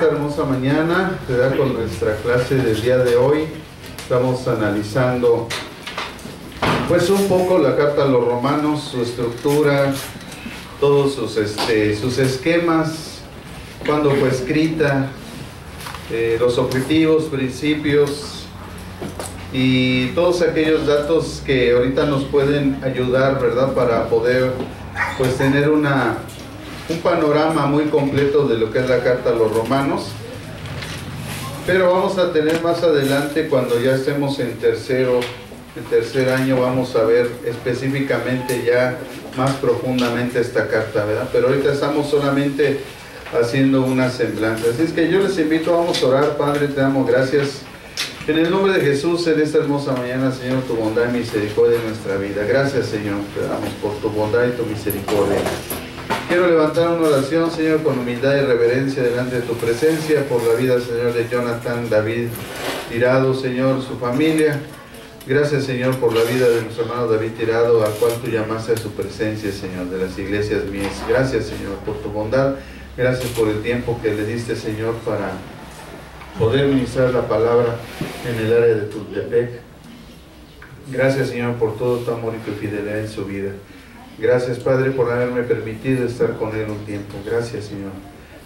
esta hermosa mañana, ¿verdad? Con nuestra clase del día de hoy. Estamos analizando pues un poco la carta a los romanos, su estructura, todos sus esquemas, cuándo fue escrita, los objetivos, principios y todos aquellos datos que ahorita nos pueden ayudar, ¿verdad? Para poder pues tener un panorama muy completo de lo que es la carta a los romanos. Pero vamos a tener más adelante, cuando ya estemos en tercer año, vamos a ver específicamente ya más profundamente esta carta, ¿verdad? Pero ahorita estamos solamente haciendo una semblanza. Así es que yo les invito, vamos a orar. Padre, te damos gracias en el nombre de Jesús en esta hermosa mañana, Señor, tu bondad y misericordia en nuestra vida. Gracias, Señor, te damos por tu bondad y tu misericordia. Quiero levantar una oración, Señor, con humildad y reverencia delante de tu presencia, por la vida, Señor, de Jonathan David Tirado, Señor, su familia. Gracias, Señor, por la vida de nuestro hermano David Tirado, al cual tú llamaste a su presencia, Señor, de las iglesias mías. Gracias, Señor, por tu bondad. Gracias por el tiempo que le diste, Señor, para poder ministrar la palabra en el área de Tultepec. Gracias, Señor, por todo tu amor y tu fidelidad en su vida. Gracias, Padre, por haberme permitido estar con él un tiempo. Gracias, Señor.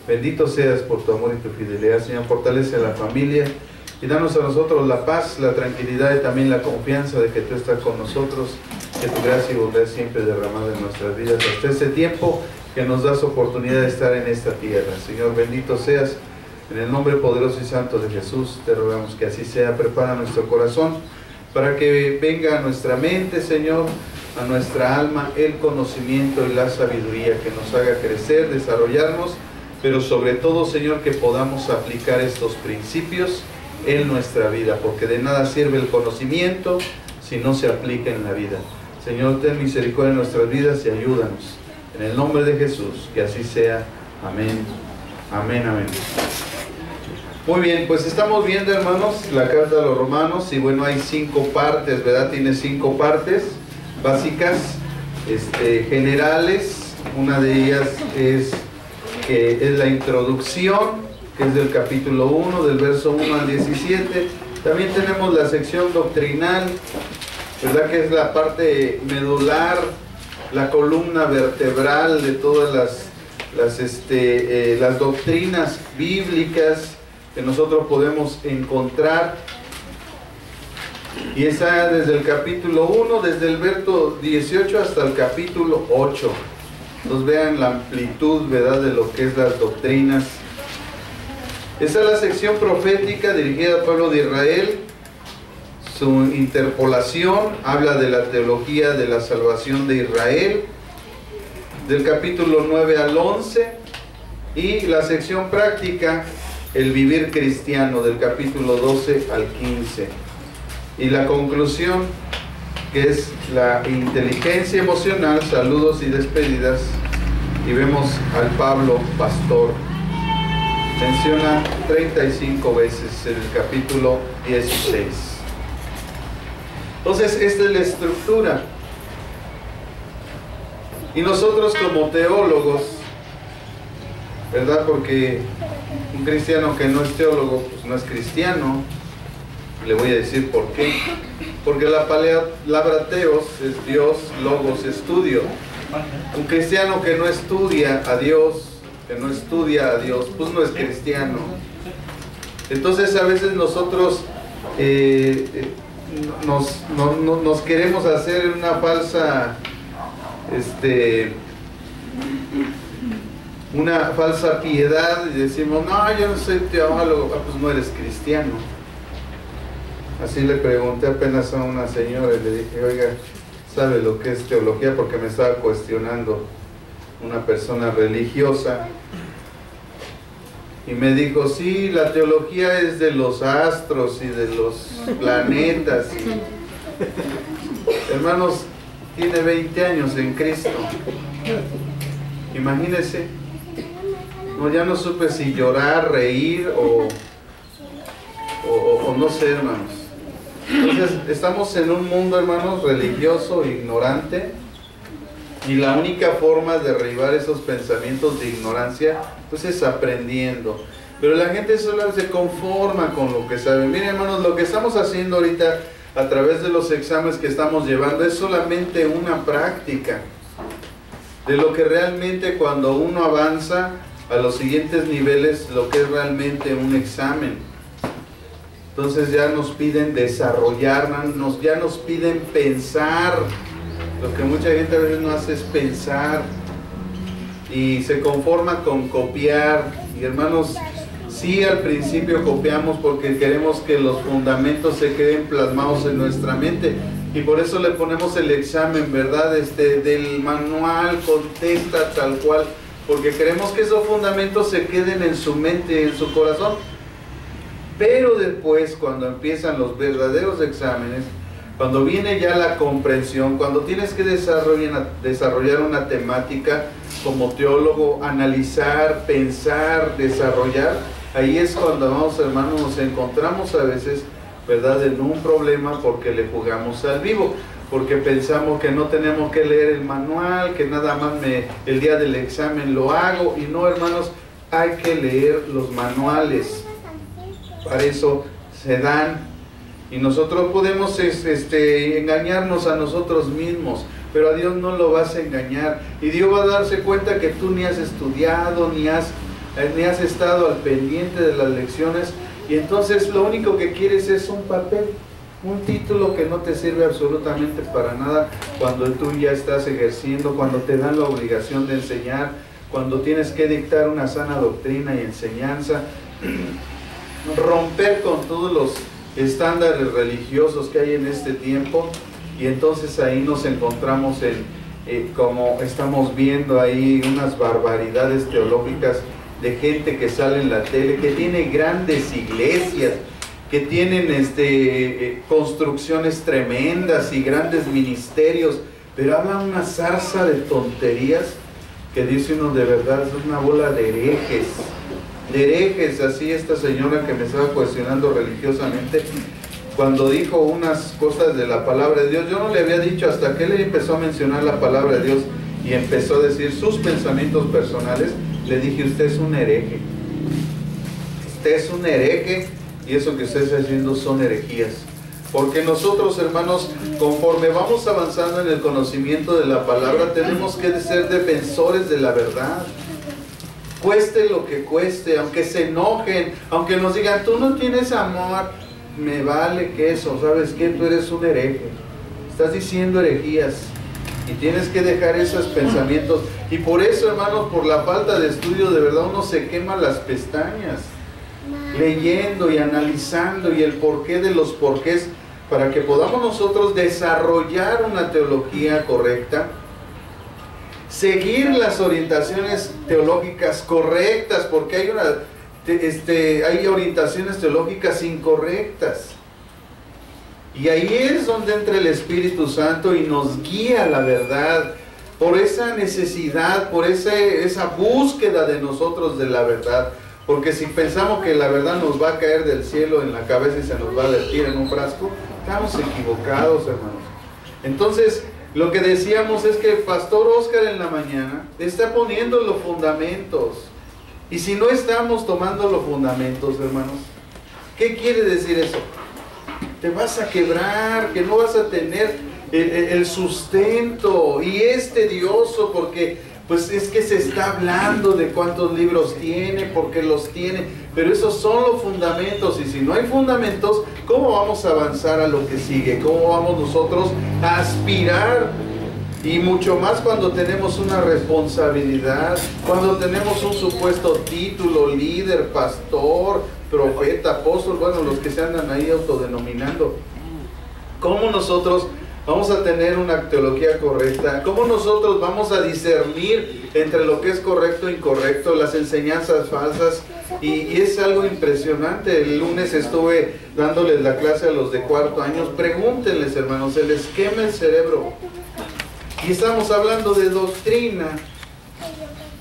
Bendito seas por tu amor y tu fidelidad, Señor. Fortalece a la familia y danos a nosotros la paz, la tranquilidad y también la confianza de que tú estás con nosotros, que tu gracia y bondad siempre derramada en nuestras vidas hasta este tiempo que nos das oportunidad de estar en esta tierra. Señor, bendito seas. En el nombre poderoso y santo de Jesús te rogamos que así sea. Prepara nuestro corazón para que venga a nuestra mente, Señor, a nuestra alma, el conocimiento y la sabiduría que nos haga crecer, desarrollarnos, pero sobre todo, Señor, que podamos aplicar estos principios en nuestra vida, porque de nada sirve el conocimiento si no se aplica en la vida. Señor, ten misericordia en nuestras vidas y ayúdanos. En el nombre de Jesús, que así sea. Amén. Amén, amén. Muy bien, pues estamos viendo, hermanos, la carta a los romanos, y bueno, hay 5 partes, ¿verdad? Tiene 5 partes básicas, generales. Una de ellas es la introducción, que es del capítulo 1, del verso 1 al 17. También tenemos la sección doctrinal, ¿verdad? Que es la parte medular, la columna vertebral de todas las doctrinas bíblicas que nosotros podemos encontrar. Y esa desde el capítulo 1, desde el verso 18 hasta el capítulo 8. Entonces vean la amplitud, ¿verdad?, de lo que es las doctrinas. Esa es la sección profética dirigida al pueblo de Israel. Su interpolación habla de la teología de la salvación de Israel, del capítulo 9 al 11. Y la sección práctica, el vivir cristiano, del capítulo 12 al 15. Y la conclusión, que es la inteligencia emocional, saludos y despedidas. Y vemos al Pablo pastor. Menciona 35 veces en el capítulo 16. Entonces, esta es la estructura. Y nosotros como teólogos, ¿verdad? Porque un cristiano que no es teólogo, pues no es cristiano. Le voy a decir por qué. Porque la palabra teos es Dios, logos, estudio. Un cristiano que no estudia a Dios, pues no es cristiano. Entonces a veces nosotros nos queremos hacer una falsa piedad y decimos, no, yo no soy teólogo. Pues no eres cristiano. Así le pregunté apenas a una señora y le dije, oiga, ¿sabe lo que es teología? Porque me estaba cuestionando una persona religiosa. Y me dijo, sí, la teología es de los astros y de los planetas. Hermanos, tiene 20 años en Cristo. Imagínense. No, ya no supe si llorar, reír o no sé, hermanos. Entonces, estamos en un mundo, hermanos, religioso, ignorante, y la única forma de derribar esos pensamientos de ignorancia, pues es aprendiendo. Pero la gente solo se conforma con lo que sabe. Miren, hermanos, lo que estamos haciendo ahorita a través de los exámenes que estamos llevando es solamente una práctica de lo que realmente cuando uno avanza a los siguientes niveles, lo que es realmente un examen. Entonces ya nos piden desarrollarnos, ya nos piden pensar. Lo que mucha gente a veces no hace es pensar y se conforma con copiar. Y hermanos, sí, al principio copiamos porque queremos que los fundamentos se queden plasmados en nuestra mente. Y por eso le ponemos el examen, ¿verdad? Del manual, contesta tal cual. Porque queremos que esos fundamentos se queden en su mente, en su corazón. Pero después, cuando empiezan los verdaderos exámenes, cuando viene ya la comprensión, cuando tienes que desarrollar una temática como teólogo, analizar, pensar, desarrollar, ahí es cuando, vamos, hermanos, nos encontramos a veces, ¿verdad?, en un problema porque le jugamos al vivo, porque pensamos que no tenemos que leer el manual, que nada más el día del examen lo hago, y no, hermanos, hay que leer los manuales, para eso se dan. Y nosotros podemos engañarnos a nosotros mismos, pero a Dios no lo vas a engañar. Y Dios va a darse cuenta que tú ni has estudiado, ni has estado al pendiente de las lecciones. Y entonces lo único que quieres es un papel, un título que no te sirve absolutamente para nada cuando tú ya estás ejerciendo, cuando te dan la obligación de enseñar, cuando tienes que dictar una sana doctrina y enseñanza, romper con todos los estándares religiosos que hay en este tiempo. Y entonces ahí nos encontramos como estamos viendo ahí, unas barbaridades teológicas de gente que sale en la tele, que tiene grandes iglesias, que tienen construcciones tremendas y grandes ministerios, pero hablan una zarza de tonterías que dice uno, de verdad es una bola de herejes. Así esta señora que me estaba cuestionando religiosamente, cuando dijo unas cosas de la palabra de Dios, yo no le había dicho hasta que él empezó a mencionar la palabra de Dios y empezó a decir sus pensamientos personales, le dije, usted es un hereje. Usted es un hereje y eso que usted está haciendo son herejías. Porque nosotros, hermanos, conforme vamos avanzando en el conocimiento de la palabra, tenemos que ser defensores de la verdad. Cueste lo que cueste, aunque se enojen, aunque nos digan, tú no tienes amor, me vale que eso, ¿sabes qué? Tú eres un hereje, estás diciendo herejías y tienes que dejar esos pensamientos. Y por eso, hermanos, por la falta de estudio, de verdad uno se quema las pestañas leyendo y analizando y el porqué de los porqués, para que podamos nosotros desarrollar una teología correcta, seguir las orientaciones teológicas correctas, porque hay orientaciones teológicas incorrectas. Y ahí es donde entra el Espíritu Santo y nos guía a la verdad, por esa necesidad, por esa búsqueda de nosotros de la verdad. Porque si pensamos que la verdad nos va a caer del cielo en la cabeza y se nos va a vertir en un frasco, estamos equivocados, hermanos. Entonces, lo que decíamos es que el pastor Oscar en la mañana está poniendo los fundamentos. Y si no estamos tomando los fundamentos, hermanos, ¿qué quiere decir eso? Te vas a quebrar, que no vas a tener el sustento, y es tedioso porque pues es que se está hablando de cuántos libros tiene, porque los tiene, pero esos son los fundamentos, y si no hay fundamentos, ¿cómo vamos a avanzar a lo que sigue? ¿Cómo vamos nosotros a aspirar? Y mucho más cuando tenemos una responsabilidad, cuando tenemos un supuesto título, líder, pastor, profeta, apóstol, bueno, los que se andan ahí autodenominando. ¿Cómo nosotros vamos a tener una teología correcta? ¿Cómo nosotros vamos a discernir entre lo que es correcto e incorrecto, las enseñanzas falsas? Y es algo impresionante. El lunes estuve dándoles la clase a los de cuarto año. Pregúntenles, hermanos, se les quema el cerebro. Y estamos hablando de doctrina.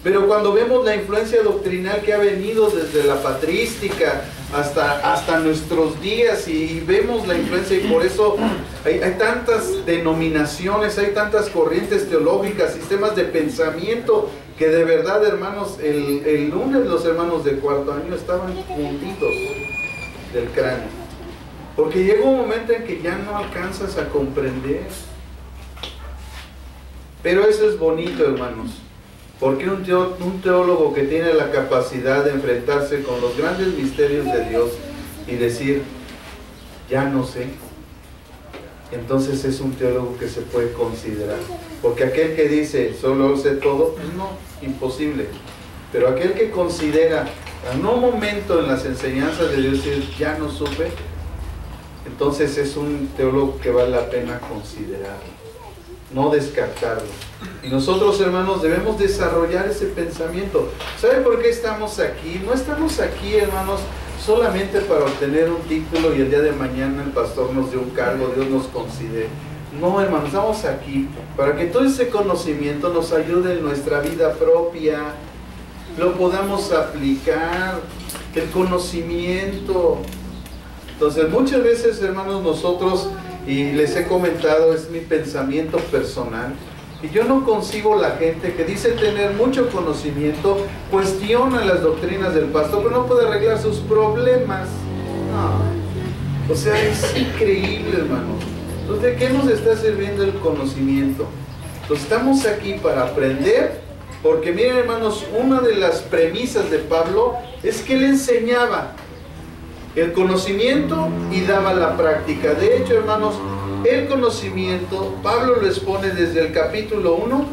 Pero cuando vemos la influencia doctrinal que ha venido desde la patrística hasta nuestros días, y vemos la influencia, y por eso hay tantas denominaciones, hay tantas corrientes teológicas, sistemas de pensamiento que de verdad, hermanos, el lunes los hermanos de cuarto año estaban hundidos del cráneo, porque llega un momento en que ya no alcanzas a comprender. Pero eso es bonito, hermanos, porque un teólogo que tiene la capacidad de enfrentarse con los grandes misterios de Dios y decir, ya no sé, entonces es un teólogo que se puede considerar. Porque aquel que dice, solo sé todo, pues no, imposible. Pero aquel que considera en un momento en las enseñanzas de Dios, ya no supe, entonces es un teólogo que vale la pena considerarlo, no descartarlo. Y nosotros, hermanos, debemos desarrollar ese pensamiento. ¿Saben por qué estamos aquí? No estamos aquí, hermanos, solamente para obtener un título y el día de mañana el pastor nos dé un cargo, Dios nos considere. No, hermanos, estamos aquí para que todo ese conocimiento nos ayude en nuestra vida propia, lo podamos aplicar, el conocimiento. Entonces, muchas veces, hermanos, nosotros, y les he comentado, es mi pensamiento personal, y yo no concibo la gente que dice tener mucho conocimiento, cuestiona las doctrinas del pastor, pero no puede arreglar sus problemas. No. O sea, es increíble, hermanos. Entonces, ¿de qué nos está sirviendo el conocimiento? Entonces, estamos aquí para aprender, porque miren, hermanos, una de las premisas de Pablo es que él enseñaba el conocimiento y daba la práctica. De hecho, hermanos, el conocimiento, Pablo lo expone desde el capítulo 1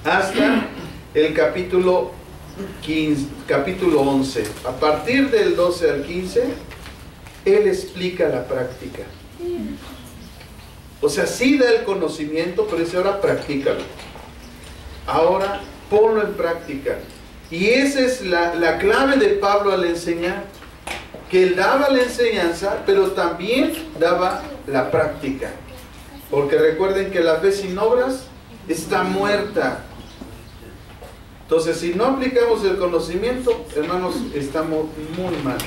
hasta el capítulo 11. A partir del 12 al 15, él explica la práctica. O sea, sí da el conocimiento, pero dice, ahora practícalo. Ahora ponlo en práctica. Y esa es la clave de Pablo al enseñar, que él daba la enseñanza, pero también daba la práctica. Porque recuerden que la fe sin obras está muerta. Entonces, si no aplicamos el conocimiento, hermanos, estamos muy mal.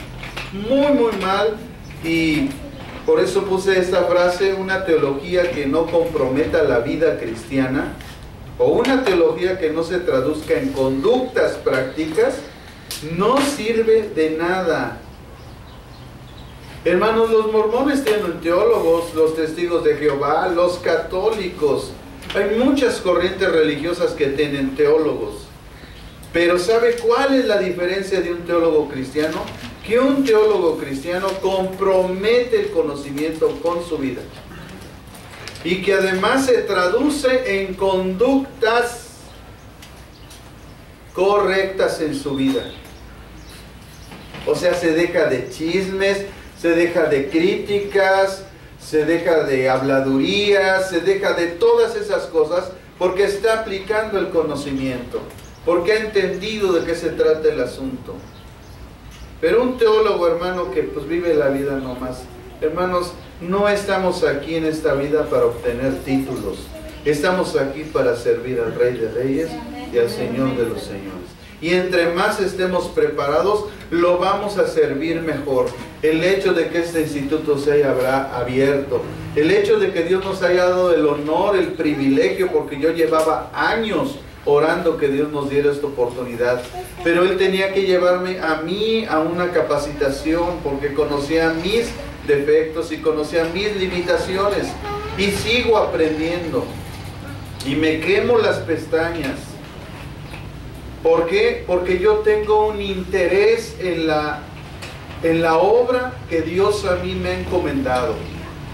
Muy, muy mal. Y por eso puse esta frase: una teología que no comprometa la vida cristiana, o una teología que no se traduzca en conductas prácticas, no sirve de nada. Hermanos, los mormones tienen teólogos, los testigos de Jehová, los católicos. Hay muchas corrientes religiosas que tienen teólogos. Pero ¿sabe cuál es la diferencia de un teólogo cristiano? Que un teólogo cristiano compromete el conocimiento con su vida. Y que además se traduce en conductas correctas en su vida. O sea, se deja de chismes, se deja de críticas, se deja de habladurías, se deja de todas esas cosas, porque está aplicando el conocimiento, porque ha entendido de qué se trata el asunto. Pero un teólogo, hermano, que pues vive la vida nomás. Hermanos, no estamos aquí en esta vida para obtener títulos. Estamos aquí para servir al Rey de Reyes y al Señor de los Señores. Y entre más estemos preparados, lo vamos a servir mejor. El hecho de que este instituto se haya abierto, el hecho de que Dios nos haya dado el honor, el privilegio, porque yo llevaba años orando que Dios nos diera esta oportunidad, pero Él tenía que llevarme a mí a una capacitación, porque conocía mis defectos y conocía mis limitaciones, y sigo aprendiendo, y me quemo las pestañas. ¿Por qué? Porque yo tengo un interés en la obra que Dios a mí me ha encomendado,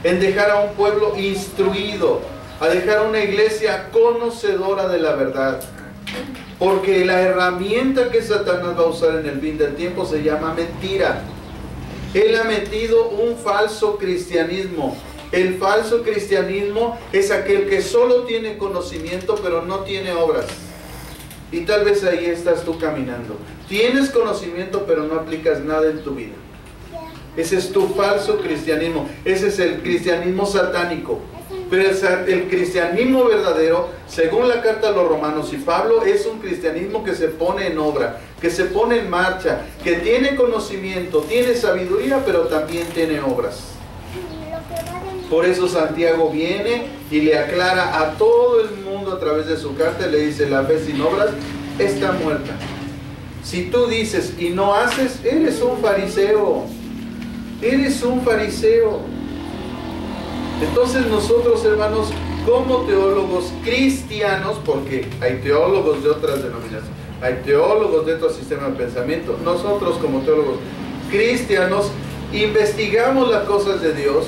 en dejar a un pueblo instruido, a dejar una iglesia conocedora de la verdad. Porque la herramienta que Satanás va a usar en el fin del tiempo se llama mentira. Él ha metido un falso cristianismo. El falso cristianismo es aquel que solo tiene conocimiento pero no tiene obras. Y tal vez ahí estás tú caminando. Tienes conocimiento pero no aplicas nada en tu vida. Ese es tu falso cristianismo. Ese es el cristianismo satánico. Pero el cristianismo verdadero, según la carta a los Romanos y Pablo, es un cristianismo que se pone en obra, que se pone en marcha, que tiene conocimiento, tiene sabiduría, pero también tiene obras. Por eso Santiago viene y le aclara a todo el mundo mundo a través de su carta, le dice: la fe sin obras está muerta. Si tú dices y no haces, eres un fariseo. Eres un fariseo. Entonces nosotros, hermanos, como teólogos cristianos, porque hay teólogos de otras denominaciones, hay teólogos de otro sistema de pensamiento, nosotros como teólogos cristianos investigamos las cosas de Dios,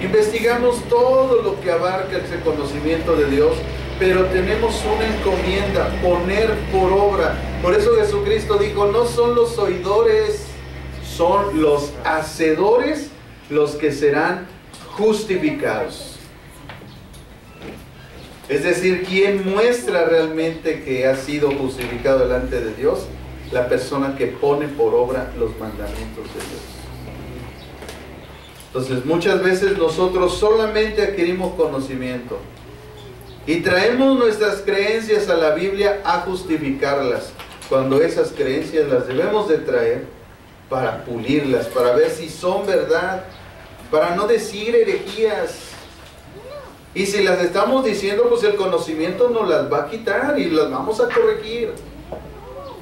investigamos todo lo que abarca ese conocimiento de Dios, pero tenemos una encomienda: poner por obra. Por eso Jesucristo dijo: no son los oidores, son los hacedores los que serán justificados. Es decir, quien muestra realmente que ha sido justificado delante de Dios, la persona que pone por obra los mandamientos de Dios. Entonces, muchas veces nosotros solamente adquirimos conocimiento y traemos nuestras creencias a la Biblia a justificarlas, cuando esas creencias las debemos de traer para pulirlas, para ver si son verdad, para no decir herejías. Y si las estamos diciendo, pues el conocimiento nos las va a quitar y las vamos a corregir,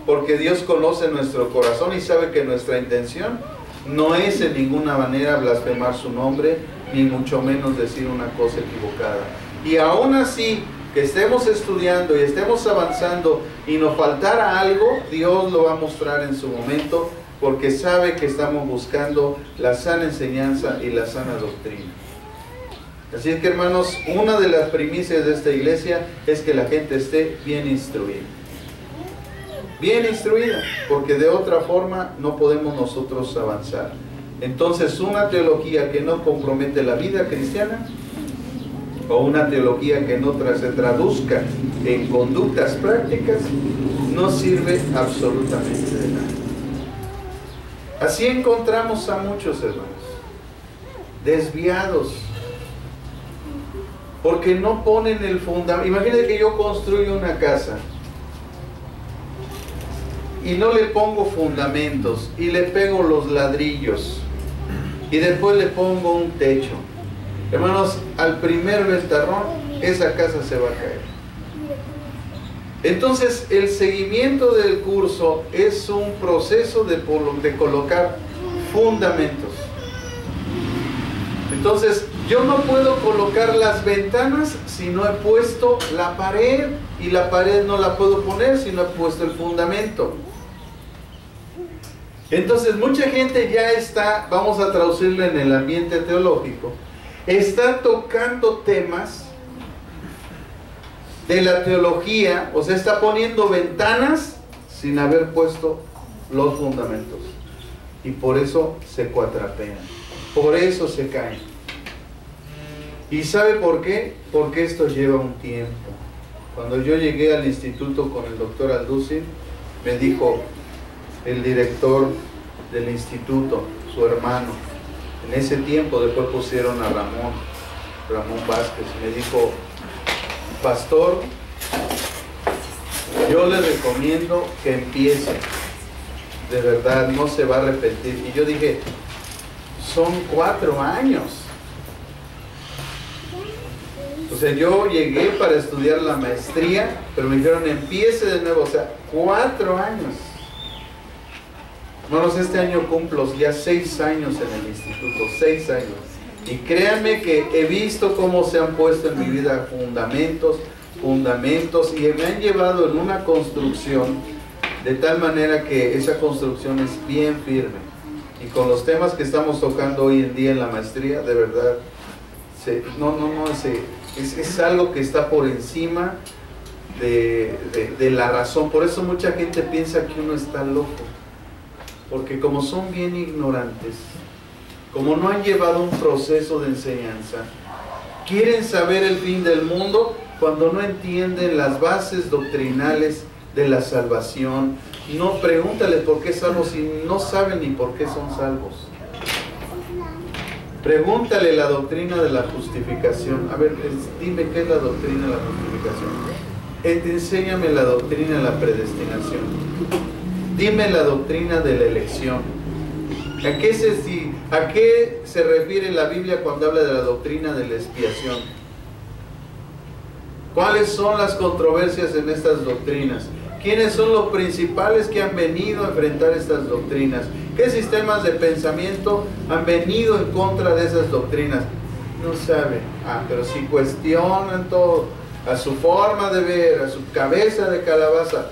porque Dios conoce nuestro corazón y sabe que nuestra intención no es en ninguna manera blasfemar su nombre, ni mucho menos decir una cosa equivocada. Y aún así, que estemos estudiando y estemos avanzando y nos faltara algo, Dios lo va a mostrar en su momento, porque sabe que estamos buscando la sana enseñanza y la sana doctrina. Así es que, hermanos, una de las primicias de esta iglesia es que la gente esté bien instruida. Bien instruida, porque de otra forma no podemos nosotros avanzar. Entonces, una teología que no compromete la vida cristiana, o una teología que no se traduzca en conductas prácticas, no sirve absolutamente de nada. Así encontramos a muchos hermanos desviados, porque no ponen el fundamento. Imagínate que yo construyo una casa y no le pongo fundamentos y le pego los ladrillos y después le pongo un techo. Hermanos, al primer ventarrón esa casa se va a caer. Entonces, el seguimiento del curso es un proceso de colocar fundamentos. Entonces, yo no puedo colocar las ventanas si no he puesto la pared, y la pared no la puedo poner si no he puesto el fundamento. Entonces, mucha gente ya está, vamos a traducirlo en el ambiente teológico, está tocando temas de la teología, o sea, está poniendo ventanas sin haber puesto los fundamentos. Y por eso se cuatrapean, por eso se caen. ¿Y sabe por qué? Porque esto lleva un tiempo. Cuando yo llegué al instituto con el doctor Alducin, me dijo el director del instituto, su hermano, en ese tiempo después pusieron a Ramón Vázquez, me dijo: pastor, yo le recomiendo que empiece, de verdad, no se va a arrepentir. Y yo dije: son 4 años. O sea, yo llegué para estudiar la maestría, pero me dijeron: empiece de nuevo. O sea, 4 años. Hermanos, este año cumplo ya 6 años en el instituto, 6 años. Y créanme que he visto cómo se han puesto en mi vida fundamentos, y me han llevado en una construcción de tal manera que esa construcción es bien firme. Y con los temas que estamos tocando hoy en día en la maestría, de verdad, es algo que está por encima de la razón. Por eso mucha gente piensa que uno está loco, porque como son bien ignorantes, como no han llevado un proceso de enseñanza, quieren saber el fin del mundo cuando no entienden las bases doctrinales de la salvación. No, pregúntale por qué salvos si no saben ni por qué son salvos. Pregúntale la doctrina de la justificación. A ver, dime qué es la doctrina de la justificación. Enséñame la doctrina de la predestinación. Dime la doctrina de la elección. ¿A qué se refiere la Biblia cuando habla de la doctrina de la expiación? ¿Cuáles son las controversias en estas doctrinas? ¿Quiénes son los principales que han venido a enfrentar estas doctrinas? ¿Qué sistemas de pensamiento han venido en contra de esas doctrinas? No saben. Pero si cuestionan todo, a su forma de ver, a su cabeza de calabaza,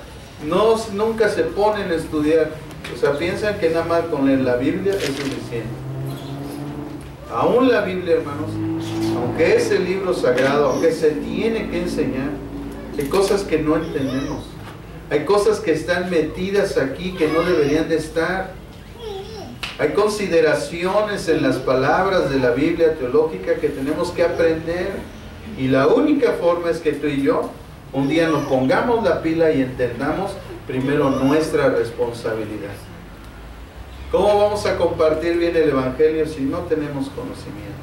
nunca se ponen a estudiar. O sea, piensan que nada más con leer la Biblia es suficiente. Aún la Biblia, hermanos, aunque es el libro sagrado, aunque se tiene que enseñar, hay cosas que no entendemos. Hay cosas que están metidas aquí que no deberían de estar. Hay consideraciones en las palabras de la Biblia teológica que tenemos que aprender. Y la única forma es que tú y yo un día nos pongamos la pila y entendamos primero nuestra responsabilidad. ¿Cómo vamos a compartir bien el Evangelio si no tenemos conocimiento?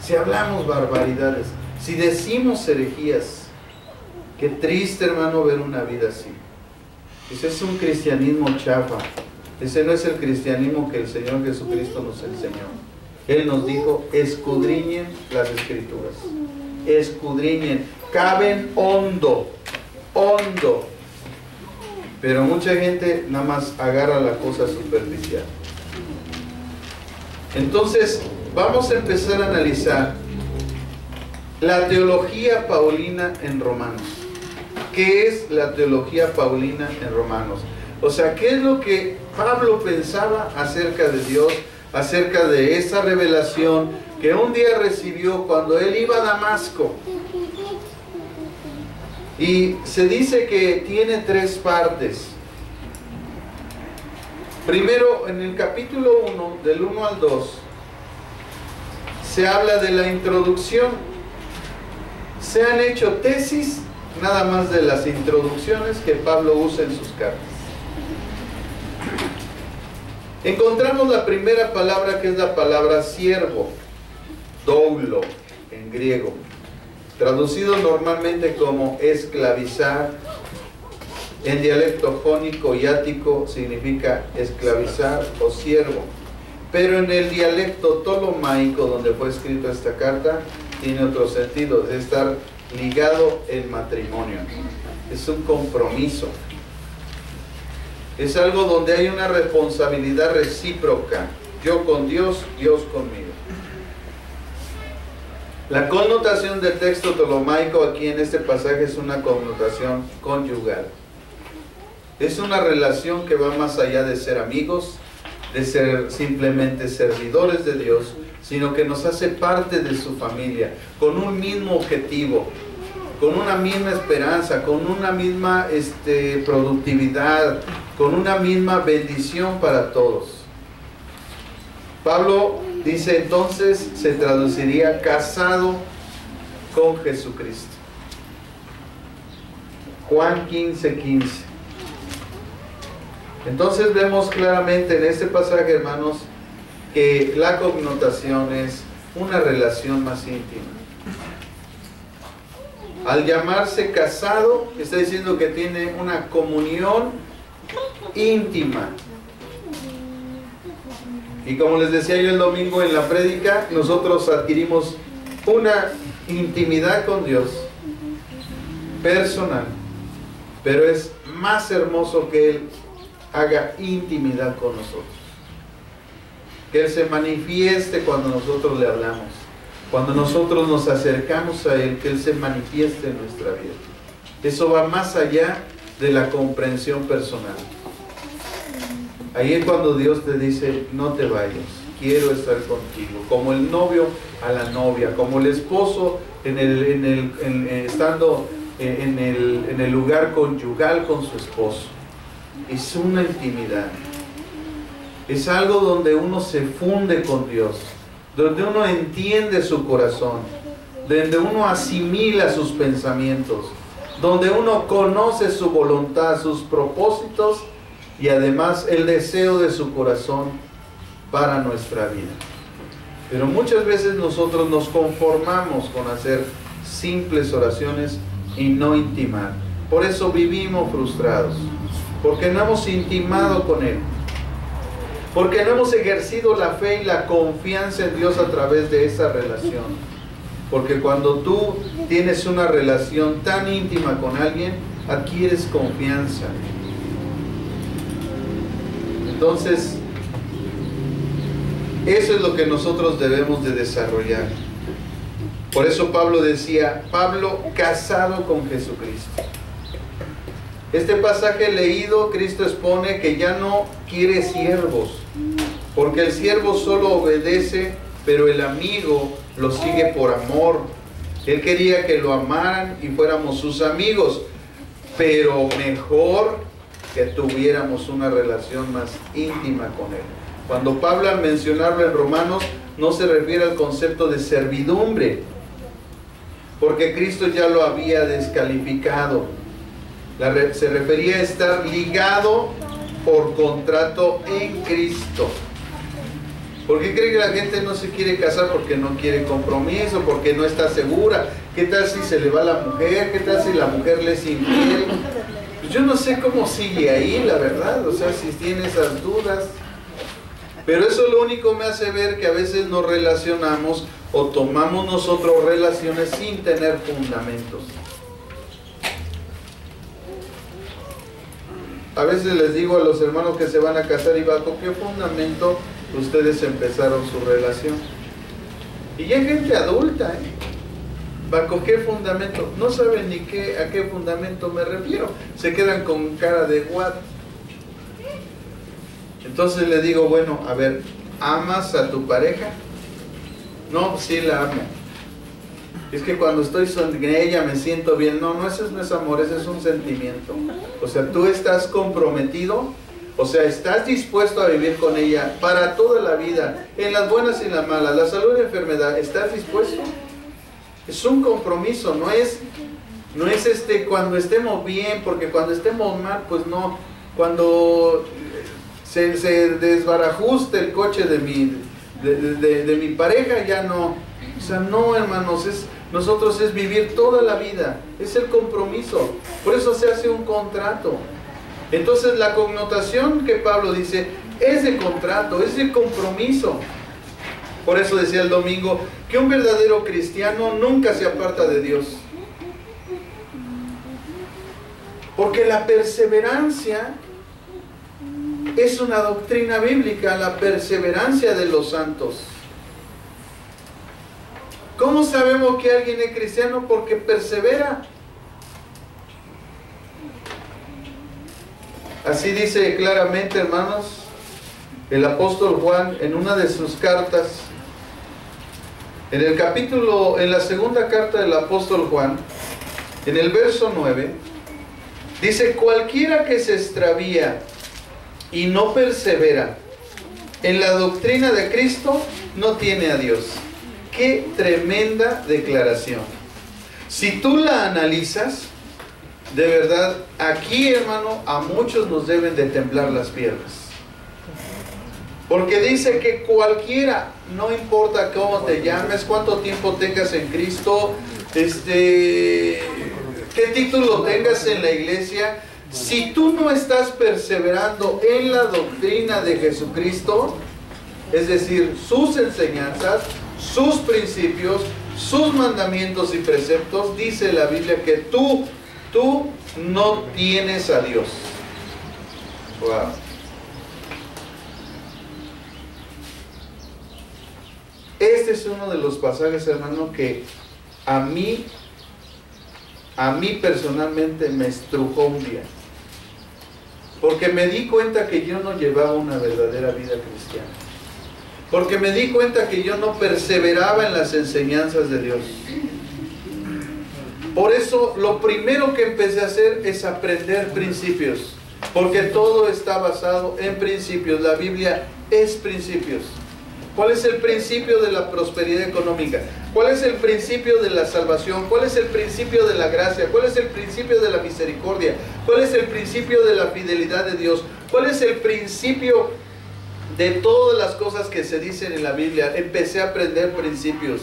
Si hablamos barbaridades, si decimos herejías. Qué triste, hermano, ver una vida así. Ese es un cristianismo chafa. Ese no es el cristianismo que el Señor Jesucristo nos enseñó. Él nos dijo, escudriñen las Escrituras. Escudriñen. Caben hondo. Hondo. Pero mucha gente nada más agarra la cosa superficial. Entonces, vamos a empezar a analizar la teología paulina en Romanos. ¿Qué es la teología paulina en Romanos? O sea, ¿qué es lo que Pablo pensaba acerca de Dios, acerca de esa revelación que un día recibió cuando él iba a Damasco? Y se dice que tiene 3 partes. Primero, en el capítulo 1, del 1 al 2, se habla de la introducción. Se han hecho tesis nada más de las introducciones que Pablo usa en sus cartas. Encontramos la primera palabra, que es la palabra siervo, doulo en griego, traducido normalmente como esclavizar. En dialecto jónico y ático significa esclavizar o siervo, pero en el dialecto ptolomaico, donde fue escrita esta carta, tiene otro sentido, es estar ligado en matrimonio. Es un compromiso. Es algo donde hay una responsabilidad recíproca. Yo con Dios, Dios conmigo. La connotación del texto ptolomaico aquí en este pasaje es una connotación conyugal. Es una relación que va más allá de ser amigos, de ser simplemente servidores de Dios, sino que nos hace parte de su familia, con un mismo objetivo, con una misma esperanza, con una misma productividad, con una misma bendición para todos. Pablo dice entonces, se traduciría casado con Jesucristo. Juan 15:15. Entonces vemos claramente en este pasaje, hermanos, que la connotación es una relación más íntima. Al llamarse casado, está diciendo que tiene una comunión íntima. Y como les decía yo el domingo en la prédica, nosotros adquirimos una intimidad con Dios personal, pero es más hermoso que Él haga intimidad con nosotros, que Él se manifieste cuando nosotros le hablamos, cuando nosotros nos acercamos a Él, que Él se manifieste en nuestra vida. Eso va más allá de la comprensión personal. Ahí es cuando Dios te dice, no te vayas, quiero estar contigo, como el novio a la novia, como el esposo estando en el lugar conyugal con su esposo. Es una intimidad, es algo donde uno se funde con Dios, donde uno entiende su corazón, donde uno asimila sus pensamientos, donde uno conoce su voluntad, sus propósitos y además el deseo de su corazón para nuestra vida. Pero muchas veces nosotros nos conformamos con hacer simples oraciones y no intimar. Por eso vivimos frustrados, porque no hemos intimado con Él, porque no hemos ejercido la fe y la confianza en Dios a través de esa relación. Porque cuando tú tienes una relación tan íntima con alguien, adquieres confianza. Entonces, eso es lo que nosotros debemos de desarrollar. Por eso Pablo decía, Pablo casado con Jesucristo. Este pasaje leído, Cristo expone que ya no quiere siervos, porque el siervo solo obedece, pero el amigo lo sigue por amor. Él quería que lo amaran y fuéramos sus amigos, pero mejor que tuviéramos una relación más íntima con Él. Cuando Pablo, al mencionarlo en Romanos, no se refiere al concepto de servidumbre, porque Cristo ya lo había descalificado. Se refería a estar ligado por contrato en Cristo. ¿Por qué cree que la gente no se quiere casar? Porque no quiere compromiso, porque no está segura. ¿Qué tal si se le va la mujer? ¿Qué tal si la mujer le es infiel? Pues yo no sé cómo sigue ahí, la verdad. O sea, si tiene esas dudas. Pero eso lo único me hace ver que a veces nos relacionamos o tomamos nosotros relaciones sin tener fundamentos. A veces les digo a los hermanos que se van a casar, y ¿bajo qué fundamento ustedes empezaron su relación? Y ya hay gente adulta, ¿bajo qué fundamento? No saben ni a qué fundamento me refiero. Se quedan con cara de what. Entonces le digo, bueno, a ver, ¿amas a tu pareja? No, sí la amo. Es que cuando estoy con ella me siento bien. No, ese no es amor, ese es un sentimiento. O sea, tú estás comprometido, o sea, estás dispuesto a vivir con ella para toda la vida, en las buenas y en las malas, la salud y la enfermedad. ¿Estás dispuesto? Es un compromiso, no es cuando estemos bien, porque cuando estemos mal, pues no. Cuando se desbarajuste el coche de mi pareja, ya no. O sea, no, hermanos, nosotros es vivir toda la vida, es el compromiso. Por eso se hace un contrato. Entonces la connotación que Pablo dice es de contrato, es de compromiso. Por eso decía el domingo que un verdadero cristiano nunca se aparta de Dios. Porque la perseverancia es una doctrina bíblica, la perseverancia de los santos. ¿Cómo sabemos que alguien es cristiano? Porque persevera. Así dice claramente, hermanos, el apóstol Juan en una de sus cartas, en la segunda carta del apóstol Juan, en el verso 9, dice: cualquiera que se extravía y no persevera en la doctrina de Cristo, no tiene a Dios. ¡Qué tremenda declaración! Si tú la analizas, de verdad, aquí, hermano, a muchos nos deben de temblar las piernas. Porque dice que cualquiera, no importa cómo te llames, cuánto tiempo tengas en Cristo, qué título tengas en la iglesia, si tú no estás perseverando en la doctrina de Jesucristo, es decir, sus enseñanzas, sus principios, sus mandamientos y preceptos, dice la Biblia que tú no tienes a Dios. Wow. Este es uno de los pasajes, hermano, que a mí personalmente me estrujó un día. Porque me di cuenta que yo no llevaba una verdadera vida cristiana. Porque me di cuenta que yo no perseveraba en las enseñanzas de Dios. Por eso lo primero que empecé a hacer es aprender principios. Porque todo está basado en principios. La Biblia es principios. ¿Cuál es el principio de la prosperidad económica? ¿Cuál es el principio de la salvación? ¿Cuál es el principio de la gracia? ¿Cuál es el principio de la misericordia? ¿Cuál es el principio de la fidelidad de Dios? ¿Cuál es el principio de todas las cosas que se dicen en la Biblia? Empecé a aprender principios.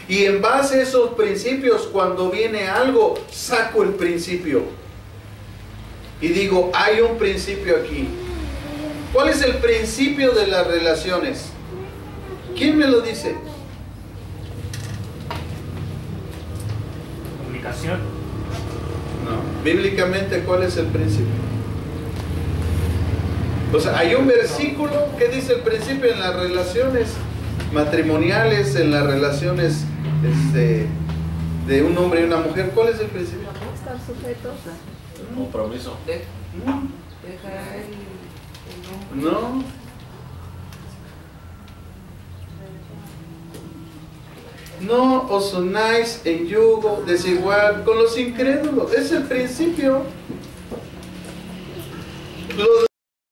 Y en base a esos principios, cuando viene algo, saco el principio. Y digo, hay un principio aquí. ¿Cuál es el principio de las relaciones? ¿Quién me lo dice? relación. No. Bíblicamente, ¿cuál es el principio? O sea, hay un versículo que dice el principio en las relaciones matrimoniales, en las relaciones de un hombre y una mujer. ¿Cuál es el principio? Estar sujetos. Compromiso. Dejar el hombre. No. No os unáis en yugo desigual con los incrédulos. Es el principio.